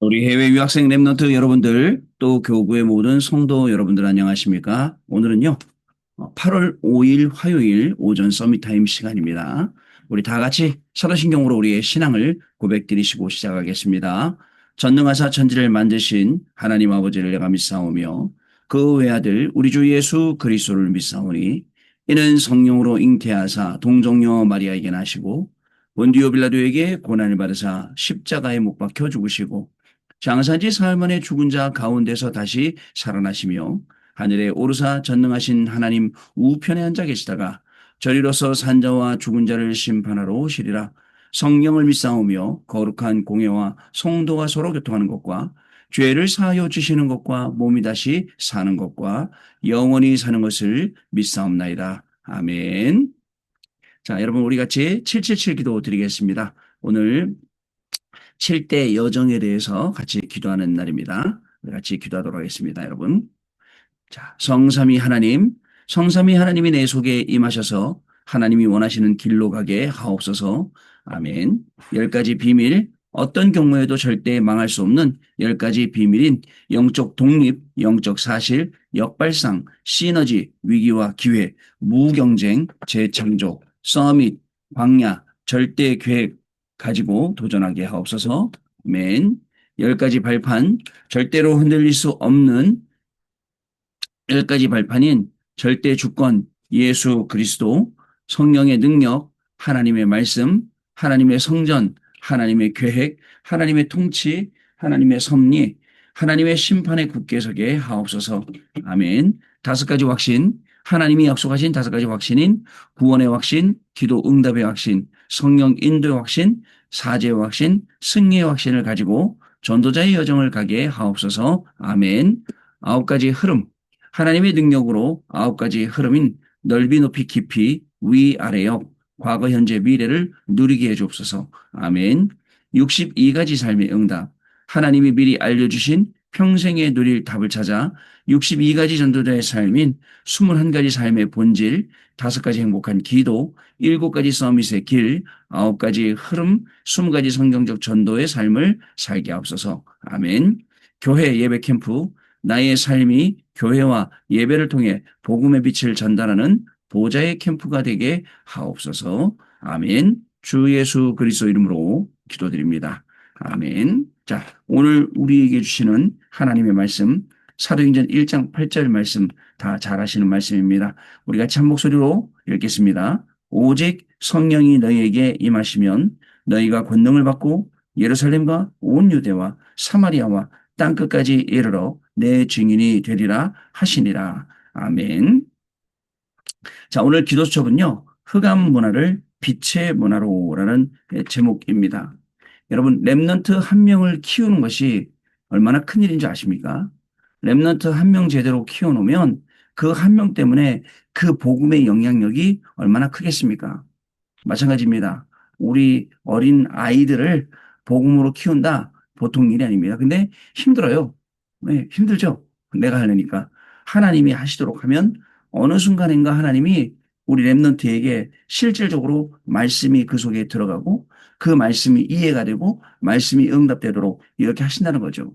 우리 해외 유학생 랩런트 여러분들, 또 교구의 모든 성도 여러분들 안녕하십니까? 오늘은요, 8월 5일 화요일 오전 서밋타임 시간입니다. 우리 다 같이 서로신경으로 우리의 신앙을 고백드리시고 시작하겠습니다. 전능하사 천지를 만드신 하나님 아버지를 내가 믿사오며 그 외아들 우리 주 예수 그리스도를 믿사오니 이는 성령으로 잉태하사 동정녀 마리아에게 나시고 본디오 빌라도에게 고난을 받으사 십자가에 못 박혀 죽으시고 장사지 사흘 만에 죽은 자 가운데서 다시 살아나시며 하늘에 오르사 전능하신 하나님 우편에 앉아 계시다가 저리로서 산자와 죽은 자를 심판하러 오시리라. 성령을 믿사오며 거룩한 공예와 성도가 서로 교통하는 것과 죄를 사하여 주시는 것과 몸이 다시 사는 것과 영원히 사는 것을 믿사옵나이다. 아멘. 자, 여러분 우리 같이 777 기도 드리겠습니다. 오늘 7대 여정에 대해서 같이 기도하는 날입니다. 우리 같이 기도하도록 하겠습니다, 여러분. 자, 성삼위 하나님이 내 속에 임하셔서 하나님이 원하시는 길로 가게 하옵소서. 아멘. 10가지 비밀, 어떤 경우에도 절대 망할 수 없는 10가지 비밀인 영적 독립, 영적 사실, 역발상, 시너지, 위기와 기회, 무경쟁, 재창조, 서밋, 광야, 절대 계획 가지고 도전하게 하옵소서. 아멘. 10가지 발판, 절대로 흔들릴 수 없는 10가지 발판인 절대 주권, 예수 그리스도, 성령의 능력, 하나님의 말씀, 하나님의 성전, 하나님의 계획, 하나님의 통치, 하나님의 섭리, 하나님의 심판에 굳게 서게 하옵소서. 아멘. 5가지 확신, 하나님이 약속하신 5가지 확신인 구원의 확신, 기도 응답의 확신, 성령 인도의 확신, 사죄의 확신, 승리의 확신을 가지고 전도자의 여정을 가게 하옵소서. 아멘. 9가지 흐름, 하나님의 능력으로 9가지 흐름인 넓이 높이 깊이 위아래역 과거 현재 미래를 누리게 해주옵소서. 아멘. 62가지 삶의 응답, 하나님이 미리 알려주신 평생에 누릴 답을 찾아 62가지 전도자의 삶인 21가지 삶의 본질, 5가지 행복한 기도, 7가지 서밋의 길, 9가지 흐름, 20가지 성경적 전도의 삶을 살게 하옵소서. 아멘. 교회 예배 캠프, 나의 삶이 교회와 예배를 통해 복음의 빛을 전달하는 보좌의 캠프가 되게 하옵소서. 아멘. 주 예수 그리스도 이름으로 기도드립니다. 아멘. 자, 오늘 우리에게 주시는 하나님의 말씀, 사도행전 1장 8절 말씀 다 잘 아시는 말씀입니다. 우리 같이 한 목소리로 읽겠습니다. 오직 성령이 너희에게 임하시면 너희가 권능을 받고 예루살렘과 온 유대와 사마리아와 땅끝까지 이르러 내 증인이 되리라 하시니라. 아멘. 자, 오늘 기도 수첩은요, 흑암 문화를 빛의 문화로라는 제목입니다. 여러분, 랩넌트 한 명을 키우는 것이 얼마나 큰 일인지 아십니까? 랩넌트 한 명 제대로 키워놓으면 그 한 명 때문에 그 복음의 영향력이 얼마나 크겠습니까? 마찬가지입니다. 우리 어린 아이들을 복음으로 키운다? 보통 일이 아닙니다. 근데 힘들어요. 네, 힘들죠. 내가 하려니까. 하나님이 하시도록 하면 어느 순간인가 하나님이 우리 랩런트에게 실질적으로 말씀이 그 속에 들어가고 그 말씀이 이해가 되고 말씀이 응답되도록 이렇게 하신다는 거죠.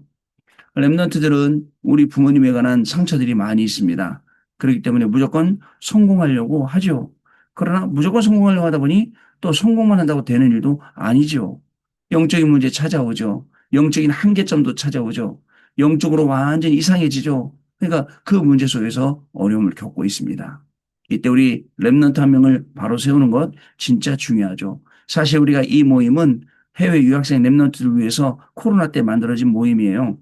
랩런트들은 우리 부모님에 관한 상처들이 많이 있습니다. 그렇기 때문에 무조건 성공하려고 하죠. 그러나 무조건 성공하려고 하다 보니 또 성공만 한다고 되는 일도 아니죠. 영적인 문제 찾아오죠. 영적인 한계점도 찾아오죠. 영적으로 완전히 이상해지죠. 그러니까 그 문제 속에서 어려움을 겪고 있습니다. 이때 우리 랩런트 한 명을 바로 세우는 것 진짜 중요하죠. 사실 우리가 이 모임은 해외 유학생 랩런트를 위해서 코로나 때 만들어진 모임이에요.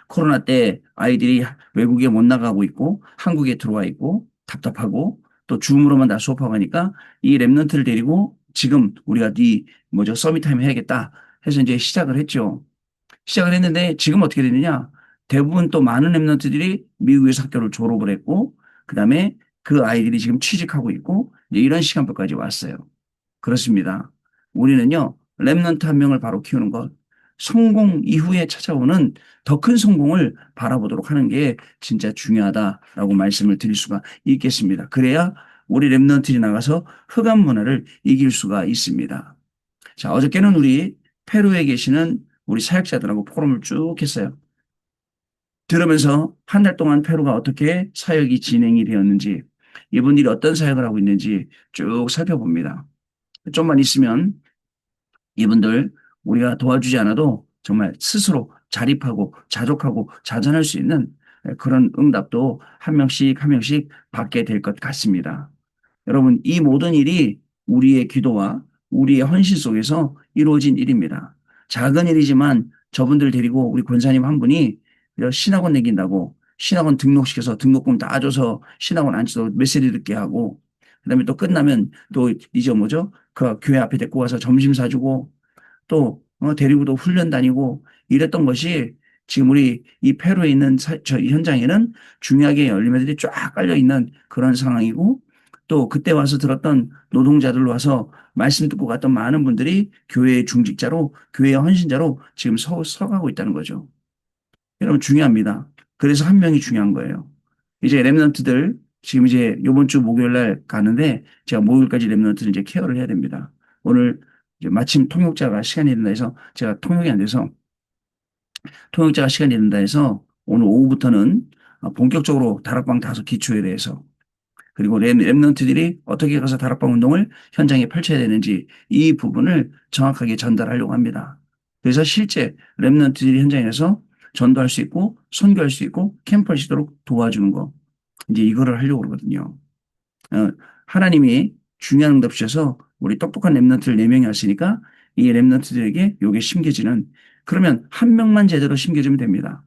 코로나 때 아이들이 외국에 못 나가고 있고 한국에 들어와 있고 답답하고 또 줌으로만 다 수업하고 하니까 이 랩런트를 데리고 지금 우리가 서밋타임 해야겠다 해서 이제 시작을 했죠. 시작을 했는데 지금 어떻게 되느냐? 대부분 또 많은 랩런트들이 미국에서 학교를 졸업을 했고 그다음에 그 아이들이 지금 취직하고 있고 이제 이런 시간표까지 왔어요. 그렇습니다. 우리는요, 랩런트 한 명을 바로 키우는 것, 성공 이후에 찾아오는 더 큰 성공을 바라보도록 하는 게 진짜 중요하다라고 말씀을 드릴 수가 있겠습니다. 그래야 우리 랩런트들이 나가서 흑암 문화를 이길 수가 있습니다. 자, 어저께는 우리 페루에 계시는 우리 사역자들하고 포럼을 쭉 했어요. 들으면서 한 달 동안 페루가 어떻게 사역이 진행이 되었는지, 이분들이 어떤 사역을 하고 있는지 쭉 살펴봅니다. 좀만 있으면 이분들 우리가 도와주지 않아도 정말 스스로 자립하고 자족하고 자전할 수 있는 그런 응답도 한 명씩 한 명씩 받게 될 것 같습니다. 여러분, 이 모든 일이 우리의 기도와 우리의 헌신 속에서 이루어진 일입니다. 작은 일이지만 저분들 데리고 우리 권사님 한 분이 신학원 내긴다고 신학원 등록시켜서 등록금 다 줘서 신학원 안치도 메시지 듣게 하고, 그다음에 또 끝나면 또 이제 뭐죠? 그 교회 앞에 데리고 와서 점심 사주고 또 데리고도 훈련 다니고 이랬던 것이 지금 우리 이 페루에 있는 저 현장에는 중요하게 열매들이 쫙 깔려 있는 그런 상황이고, 또 그때 와서 들었던 노동자들 와서 말씀 듣고 갔던 많은 분들이 교회의 중직자로 교회의 헌신자로 지금 서가고 있다는 거죠. 여러분 중요합니다. 그래서 한 명이 중요한 거예요. 이제 랩런트들 지금 이제 이번 주 목요일 날 가는데 제가 목요일까지 랩런트를 이제 케어를 해야 됩니다. 오늘 이제 마침 통역자가 시간이 된다 해서 제가 통역이 안 돼서 통역자가 시간이 된다 해서 오늘 오후부터는 본격적으로 다락방 다섯 기초에 대해서, 그리고 랩런트들이 어떻게 가서 다락방 운동을 현장에 펼쳐야 되는지 이 부분을 정확하게 전달하려고 합니다. 그래서 실제 랩런트들이 현장에서 전도할 수 있고 선교할 수 있고 캠프할 수 있도록 도와주는 거, 이제 이거를 하려고 그러거든요. 어, 하나님이 중요한 응답 주셔서 우리 똑똑한 랩런트를 4명이 왔으니까 이 랩런트들에게 요게 심겨지는, 그러면 한 명만 제대로 심겨주면 됩니다.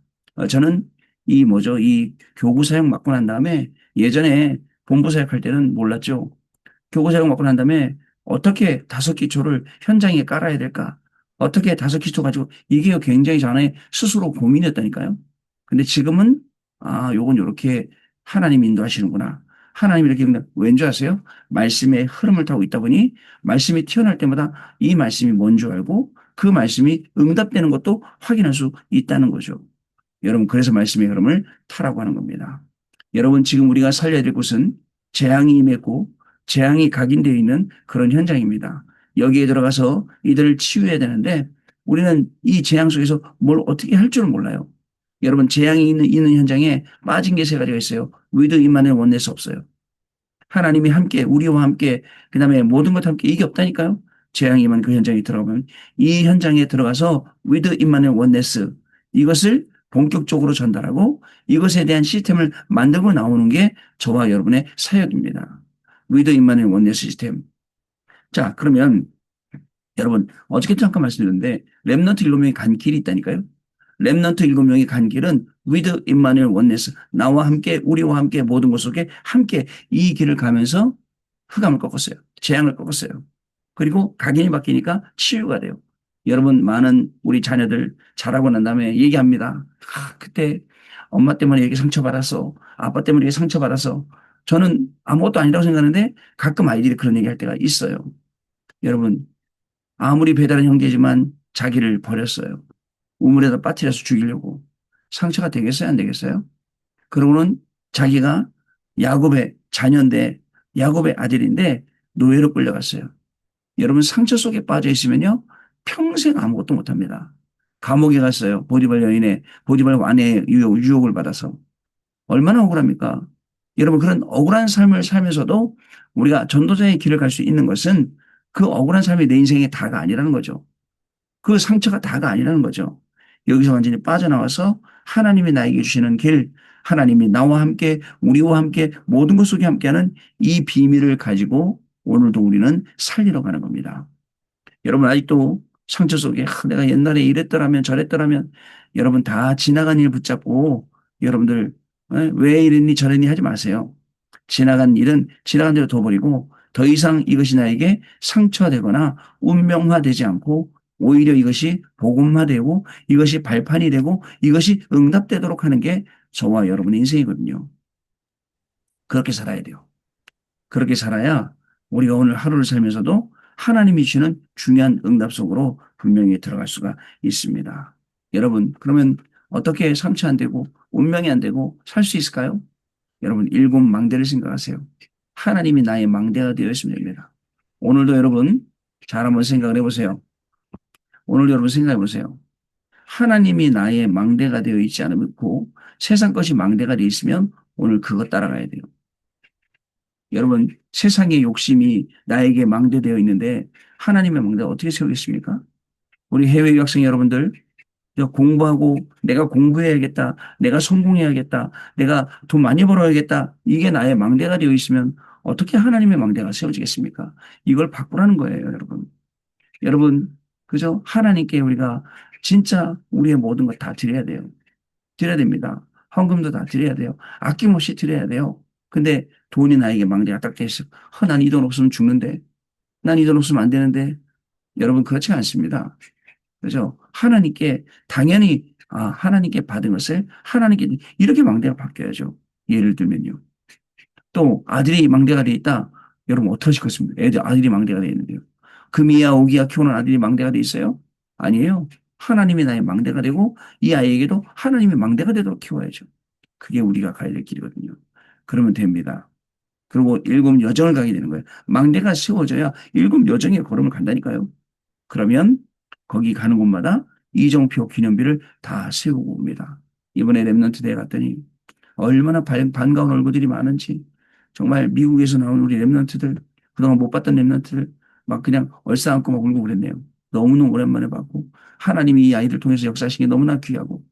저는 이 뭐죠? 이 교구 사역 맡고 난 다음에 예전에 본부 사역할 때는 몰랐죠. 교구 사역 맡고 난 다음에 어떻게 다섯 기초를 현장에 깔아야 될까? 어떻게 다섯 기초 가지고 이게 굉장히 전에 스스로 고민이었다니까요. 근데 지금은 요건 요렇게 하나님이 인도하시는구나. 하나님이 이렇게 왠줄 아세요? 말씀의 흐름을 타고 있다 보니 말씀이 튀어나올 때마다 이 말씀이 뭔 줄 알고 그 말씀이 응답되는 것도 확인할 수 있다는 거죠. 여러분, 그래서 말씀의 흐름을 타라고 하는 겁니다. 여러분, 지금 우리가 살려야 될 곳은 재앙이 임했고 재앙이 각인되어 있는 그런 현장입니다. 여기에 들어가서 이들을 치유해야 되는데 우리는 이 재앙 속에서 뭘 어떻게 할 줄을 몰라요. 여러분, 재앙이 있는 현장에 빠진 게 세 가지가 있어요. 위드 임마누엘 원네스 없어요. 하나님이 함께 우리와 함께 그다음에 모든 것 함께 이게 없다니까요. 재앙이만 그 현장에 들어가면 이 현장에 들어가서 위드 임마누엘 원네스 이것을 본격적으로 전달하고 이것에 대한 시스템을 만들고 나오는 게 저와 여러분의 사역입니다. 위드 임마누엘 원네스 시스템. 자, 그러면 여러분 어저께 잠깐 말씀드렸는데 렘넌트 7명이 간 길이 있다니까요. 렘넌트 7명이 간 길은 위드 임마누엘 원네스 나와 함께 우리와 함께 모든 것 속에 함께 이 길을 가면서 흑암을 꺾었어요. 재앙을 꺾었어요. 그리고 각인이 바뀌니까 치유가 돼요. 여러분 많은 우리 자녀들 자라고 난 다음에 얘기합니다. 그때 엄마 때문에 이렇게 상처받았어. 아빠 때문에 이렇게 상처받았어. 저는 아무것도 아니라고 생각하는데 가끔 아이들이 그런 얘기할 때가 있어요. 여러분 아무리 배다른 형제지만 자기를 버렸어요. 우물에다 빠뜨려서 죽이려고. 상처가 되겠어요? 안 되겠어요? 그러고는 자기가 야곱의 자녀인데 야곱의 아들인데 노예로 끌려갔어요. 여러분 상처 속에 빠져 있으면요 평생 아무것도 못합니다. 감옥에 갔어요. 보디발 여인의 보디발 왕의 유혹을 받아서 얼마나 억울합니까? 여러분 그런 억울한 삶을 살면서도 우리가 전도자의 길을 갈 수 있는 것은 그 억울한 삶이 내 인생의 다가 아니라는 거죠. 그 상처가 다가 아니라는 거죠. 여기서 완전히 빠져나와서 하나님이 나에게 주시는 길, 하나님이 나와 함께 우리와 함께 모든 것 속에 함께하는 이 비밀을 가지고 오늘도 우리는 살리러 가는 겁니다. 여러분 아직도 상처 속에 내가 옛날에 이랬더라면 저랬더라면 여러분 다 지나간 일 붙잡고 여러분들 왜 이랬니 저랬니 하지 마세요. 지나간 일은 지나간 대로 둬버리고 더 이상 이것이 나에게 상처되거나 운명화되지 않고 오히려 이것이 복음화되고 이것이 발판이 되고 이것이 응답되도록 하는 게 저와 여러분의 인생이거든요. 그렇게 살아야 돼요. 그렇게 살아야 우리가 오늘 하루를 살면서도 하나님이 주시는 중요한 응답 속으로 분명히 들어갈 수가 있습니다. 여러분, 그러면 어떻게 상처 안 되고 운명이 안 되고 살 수 있을까요? 여러분, 일곱 망대를 생각하세요. 하나님이 나의 망대가 되어 있으면 됩니다. 오늘도 여러분 잘 한번 생각을 해보세요. 오늘 여러분 생각해 보세요. 하나님이 나의 망대가 되어 있지 않고 세상 것이 망대가 되어 있으면 오늘 그거 따라가야 돼요. 여러분, 세상의 욕심이 나에게 망대되어 있는데 하나님의 망대가 어떻게 세우겠습니까? 우리 해외 유학생 여러분들, 공부하고 내가 공부해야겠다. 내가 성공해야겠다. 내가 돈 많이 벌어야겠다. 이게 나의 망대가 되어 있으면 어떻게 하나님의 망대가 세워지겠습니까? 이걸 바꾸라는 거예요, 여러분. 여러분, 그죠? 하나님께 우리가 진짜 우리의 모든 걸 다 드려야 돼요. 드려야 됩니다. 헌금도 다 드려야 돼요. 아낌없이 드려야 돼요. 근데 돈이 나에게 망대가 딱 돼 있어. 난 이 돈 없으면 죽는데. 난 이 돈 없으면 안 되는데. 여러분, 그렇지 않습니다. 그죠? 하나님께 당연히 하나님께 받은 것을 하나님께 이렇게 망대가 바뀌어야죠. 예를 들면요. 또 아들이 망대가 돼 있다. 여러분 어떠실 것입니까? 아들이 망대가 돼 있는데요. 금이야 오기야 키우는 아들이 망대가 돼 있어요? 아니에요. 하나님이 나의 망대가 되고 이 아이에게도 하나님의 망대가 되도록 키워야죠. 그게 우리가 가야 될 길이거든요. 그러면 됩니다. 그리고 일곱 여정을 가게 되는 거예요. 망대가 세워져야 일곱 여정의 걸음을 간다니까요. 그러면 거기 가는 곳마다 이정표 기념비를 다 세우고 옵니다. 이번에 랩런트 대회 갔더니 얼마나 반가운 얼굴들이 많은지 정말 미국에서 나온 우리 랩런트들 그동안 못 봤던 랩런트들 막 그냥 얼싸안고 막 울고 그랬네요. 너무너무 오랜만에 봤고 하나님이 이 아이를 통해서 역사하신 게 너무나 귀하고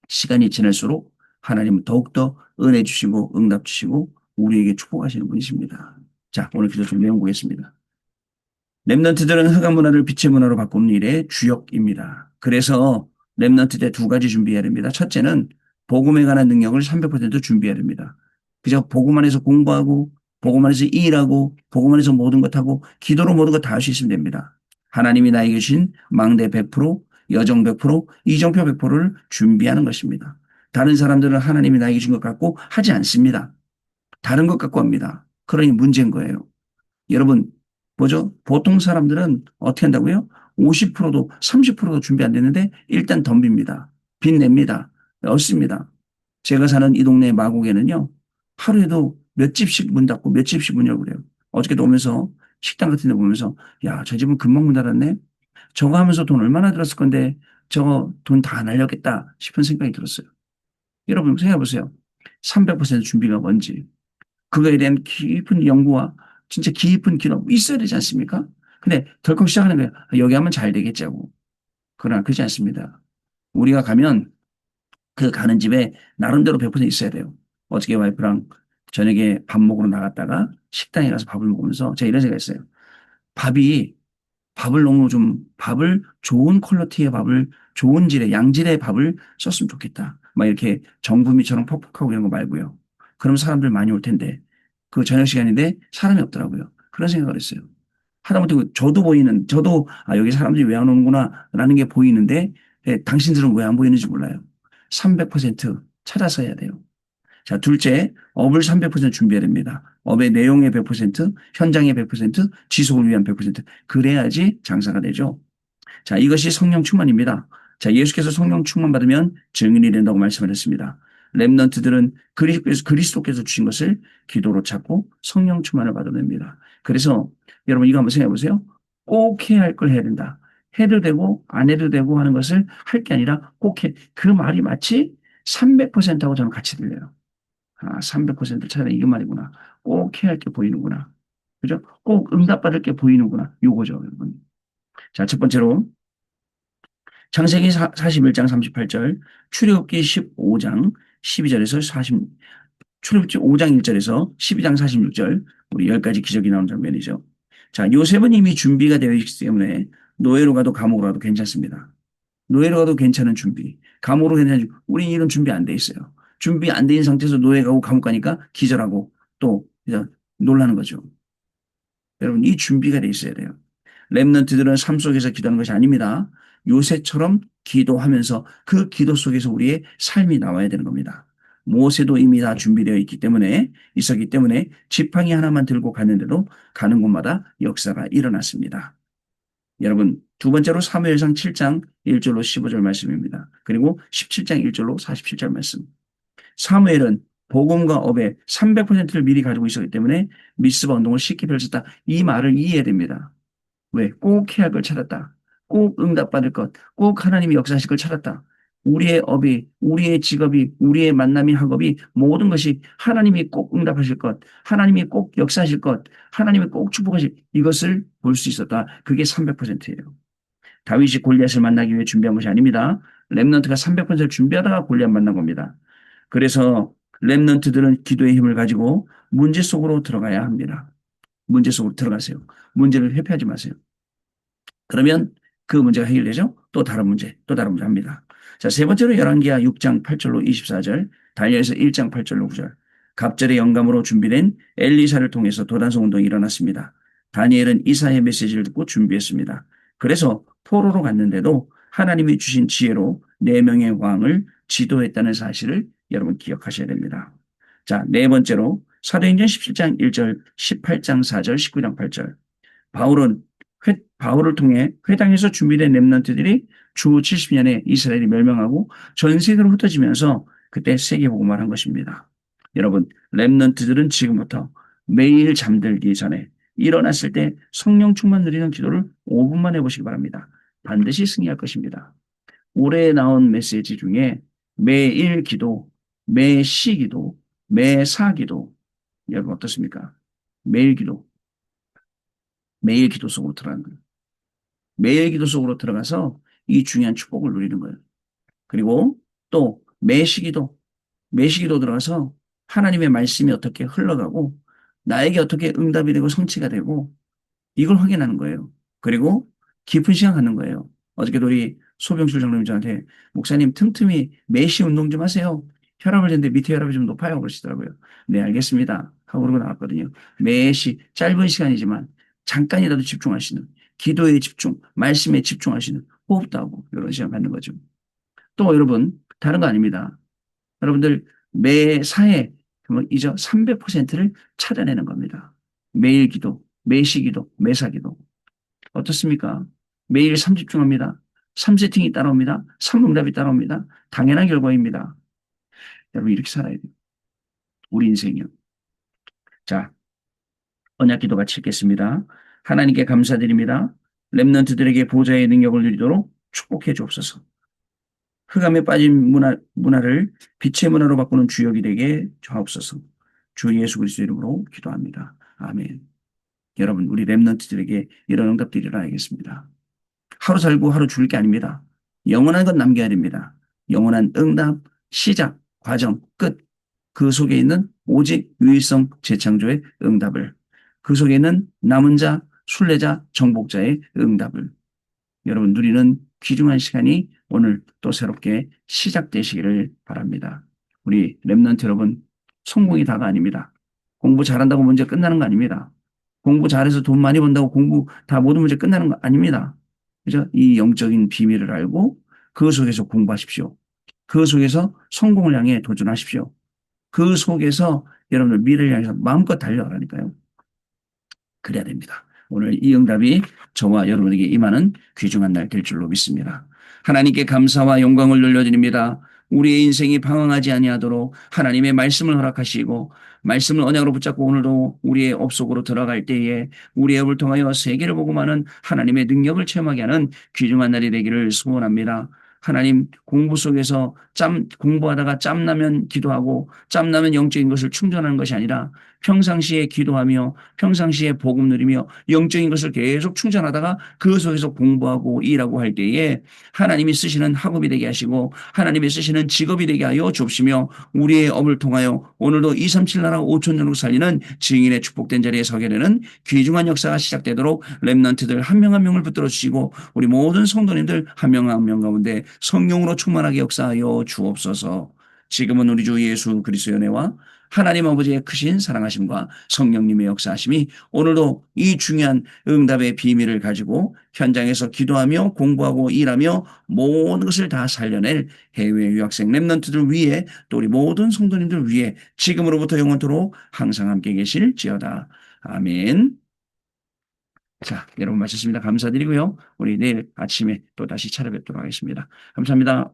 시간이 지날수록 하나님은 더욱더 은혜 주시고 응답 주시고 우리에게 축복하시는 분이십니다. 자, 오늘 기도 좀 내용보겠습니다. 랩런트들은 흑암 문화를 빛의 문화로 바꾸는 일의 주역입니다. 그래서 랩런트 때 두 가지 준비해야 됩니다. 첫째는 복음에 관한 능력을 300% 준비해야 됩니다. 그저 복음 안에서 공부하고 복음 안에서 일하고 복음 안에서 모든 것 하고 기도로 모든 것 다 할 수 있으면 됩니다. 하나님이 나에게 주신 망대 100%, 여정 100%, 이정표 100%를 준비하는 것입니다. 다른 사람들은 하나님이 나에게 준 것 같고 하지 않습니다. 다른 것 갖고 합니다. 그러니 문제인 거예요. 여러분, 뭐죠? 보통 사람들은 어떻게 한다고요? 50%도 30%도 준비 안 되는데 일단 덤빕니다. 빚냅니다. 얻습니다. 제가 사는 이 동네 마곡에는요. 하루에도 몇 집씩 문 닫고 몇 집씩 문 열고 그래요. 어저께도 오면서 식당 같은 데 보면서 야, 저 집은 금방 문 닫았네. 저거 하면서 돈 얼마나 들었을 건데 저거 돈 다 날렸겠다 싶은 생각이 들었어요. 여러분 생각해 보세요. 300% 준비가 뭔지. 그거에 대한 깊은 연구와 진짜 깊은 기도 있어야 되지 않습니까? 근데 덜컥 시작하는 거예요. 여기 하면 잘 되겠자고. 그러나 그렇지 않습니다. 우리가 가면 그 가는 집에 나름대로 100% 있어야 돼요. 어저께 와이프랑 저녁에 밥 먹으러 나갔다가 식당에 가서 밥을 먹으면서 제가 이런 생각했어요. 밥이 밥을 너무 좀 밥을 좋은 퀄리티의 밥을 좋은 질의 양질의 밥을 썼으면 좋겠다. 막 이렇게 정부미처럼 퍽퍽하고 이런 거 말고요. 그럼 사람들 많이 올 텐데 그 저녁 시간인데 사람이 없더라고요. 그런 생각을 했어요. 하다못해 저도 여기 사람들이 왜 안 오는구나 라는 게 보이는데 당신들은 왜 안 보이는지 몰라요. 300% 찾아서 해야 돼요. 자, 둘째, 업을 300% 준비해야 됩니다. 업의 내용의 100%, 현장의 100%, 지속을 위한 100%. 그래야지 장사가 되죠. 자, 이것이 성령 충만입니다. 자, 예수께서 성령 충만 받으면 증인이 된다고 말씀을 했습니다. 렘넌트들은 그리스도께서 주신 것을 기도로 찾고 성령 충만을 받아냅니다. 그래서 여러분 이거 한번 생각해 보세요. 꼭 해야 할 걸 해야 된다. 해도 되고 안 해도 되고 하는 것을 할 게 아니라 꼭 해. 그 말이 마치 300%하고 저는 같이 들려요. 300% 차라리 이게 말이구나. 꼭 해야 할 게 보이는구나. 그죠? 꼭 응답받을 게 보이는구나. 요거죠, 여러분. 자, 첫 번째로 창세기 41장 38절, 출애굽기 15장 12절에서 40, 출애굽기 5장 1절에서 12장 46절, 우리 10가지 기적이 나오는 장면이죠. 자, 요셉은 이미 준비가 되어 있기 때문에 노예로 가도 감옥으로 가도 괜찮습니다. 노예로 가도 괜찮은 준비. 감옥으로 괜찮은 준비. 우리 이런 준비 안 돼 있어요. 준비 안 된 상태에서 노예 가고 감옥 가니까 기절하고 또 놀라는 거죠. 여러분 이 준비가 돼 있어야 돼요. 렘넌트들은 삶 속에서 기도하는 것이 아닙니다. 요새처럼 기도하면서 그 기도 속에서 우리의 삶이 나와야 되는 겁니다. 모세도 이미 다 준비되어 있었기 때문에 지팡이 하나만 들고 갔는데도 가는 곳마다 역사가 일어났습니다. 여러분, 두 번째로 사무엘상 7장 1절로 15절 말씀입니다. 그리고 17장 1절로 47절 말씀. 사무엘은 복음과 업의 300%를 미리 가지고 있었기 때문에 미스바 운동을 쉽게 펼쳤다. 이 말을 이해해야 됩니다. 왜? 꼭 해야 할 걸 찾았다. 꼭 응답받을 것, 꼭 하나님이 역사하실 걸 찾았다. 우리의 업이, 우리의 직업이, 우리의 만남이 학업이 모든 것이 하나님이 꼭 응답하실 것, 하나님이 꼭 역사하실 것, 하나님이 꼭 축복하실 이것을 볼 수 있었다. 그게 300%예요. 다윗이 골리앗을 만나기 위해 준비한 것이 아닙니다. 렘넌트가 300%를 준비하다가 골리앗 만난 겁니다. 그래서 렘넌트들은 기도의 힘을 가지고 문제 속으로 들어가야 합니다. 문제 속으로 들어가세요. 문제를 회피하지 마세요. 그러면 그 문제가 해결되죠? 또 다른 문제, 또 다른 문제 합니다. 자, 세 번째로 열왕기하 6장 8절로 24절, 다니엘서 1장 8절로 9절. 갑절의 영감으로 준비된 엘리사를 통해서 도단성 운동이 일어났습니다. 다니엘은 이사의 메시지를 듣고 준비했습니다. 그래서 포로로 갔는데도 하나님이 주신 지혜로 4명의 왕을 지도했다는 사실을 여러분 기억하셔야 됩니다. 자, 네 번째로 사도행전 17장 1절, 18장 4절, 19장 8절. 바울은 바울을 통해 회당에서 준비된 렘넌트들이 주 70년에 이스라엘이 멸망하고 전 세계로 흩어지면서 그때 세계복음을 한 것입니다. 여러분, 렘넌트들은 지금부터 매일 잠들기 전에 일어났을 때 성령 충만 누리는 기도를 5분만 해보시기 바랍니다. 반드시 승리할 것입니다. 올해 나온 메시지 중에 매일 기도, 매시 기도, 매사 기도, 여러분 어떻습니까? 매일 기도, 매일 기도 속으로 들어가는 거예요. 매일 기도 속으로 들어가서 이 중요한 축복을 누리는 거예요. 그리고 또 매시기도, 매시기도 들어가서 하나님의 말씀이 어떻게 흘러가고 나에게 어떻게 응답이 되고 성취가 되고 이걸 확인하는 거예요. 그리고 깊은 시간 갖는 거예요. 어저께도 우리 소병출 장로님 저한테 목사님 틈틈이 매시 운동 좀 하세요. 혈압을 쟀는데 밑에 혈압이 좀 높아요. 그러시더라고요. 네, 알겠습니다. 하고 그러고 나왔거든요. 매시 짧은 시간이지만 잠깐이라도 집중하시는 기도에 집중, 말씀에 집중하시는 호흡도 하고 이런 시간 갖는 거죠. 또 여러분 다른 거 아닙니다. 여러분들 매사에 이제 300%를 찾아내는 겁니다. 매일 기도, 매시 기도, 매사 기도. 어떻습니까? 매일 3집중합니다. 3세팅이 따라옵니다. 3응답이 따라옵니다. 당연한 결과입니다. 여러분 이렇게 살아야 돼요. 우리 인생이요. 자, 언약 기도 같이 읽겠습니다. 하나님께 감사드립니다. 렘넌트들에게 보좌의 능력을 누리도록 축복해 주옵소서. 흑암에 빠진 문화를 빛의 문화로 바꾸는 주역이 되게 하옵소서. 주 예수 그리스도 이름으로 기도합니다. 아멘. 여러분 우리 렘넌트들에게 이런 응답들이 일어나겠습니다. 하루 살고 하루 죽을 게 아닙니다. 영원한 건 남겨야 됩니다. 영원한 응답, 시작, 과정, 끝. 그 속에 있는 오직 유일성 재창조의 응답을. 그 속에 있는 남은 자, 순례자, 정복자의 응답을. 여러분 누리는 귀중한 시간이 오늘 또 새롭게 시작되시기를 바랍니다. 우리 렘넌트 여러분, 성공이 다가 아닙니다. 공부 잘한다고 문제 끝나는 거 아닙니다. 공부 잘해서 돈 많이 번다고 공부 다 모든 문제 끝나는 거 아닙니다. 그죠? 이 영적인 비밀을 알고 그 속에서 공부하십시오. 그 속에서 성공을 향해 도전하십시오. 그 속에서 여러분들 미래를 향해서 마음껏 달려가라니까요. 그래야 됩니다. 오늘 이 응답이 저와 여러분에게 임하는 귀중한 날 될 줄로 믿습니다. 하나님께 감사와 영광을 돌려드립니다. 우리의 인생이 방황하지 아니하도록 하나님의 말씀을 허락하시고 말씀을 언약으로 붙잡고 오늘도 우리의 업 속으로 들어갈 때에 우리의 업을 통하여 세계를 보고만은 하나님의 능력을 체험하게 하는 귀중한 날이 되기를 소원합니다. 하나님 공부 속에서 공부하다가 짬나면 기도하고 짬나면 영적인 것을 충전하는 것이 아니라 평상시에 기도하며 평상시에 복음 누리며 영적인 것을 계속 충전하다가 그 속에서 공부하고 일하고 할 때에 하나님이 쓰시는 학업이 되게 하시고 하나님이 쓰시는 직업이 되게 하여 주옵시며 우리의 업을 통하여 오늘도 237 나라 5천 년으로 살리는 증인의 축복된 자리에 서게 되는 귀중한 역사가 시작되도록 렘넌트들 한 명 한 명을 붙들어 주시고 우리 모든 성도님들 한 명 한 명 가운데 성령으로 충만하게 역사하여 주옵소서. 지금은 우리 주 예수 그리스도의 은혜와 하나님 아버지의 크신 사랑하심과 성령님의 역사하심이 오늘도 이 중요한 응답의 비밀을 가지고 현장에서 기도하며 공부하고 일하며 모든 것을 다 살려낼 해외 유학생 렘넌트들 위해 또 우리 모든 성도님들 위해 지금으로부터 영원토록 항상 함께 계실지어다. 아멘. 자, 여러분 마쳤습니다. 감사드리고요. 우리 내일 아침에 또 다시 찾아뵙도록 하겠습니다. 감사합니다.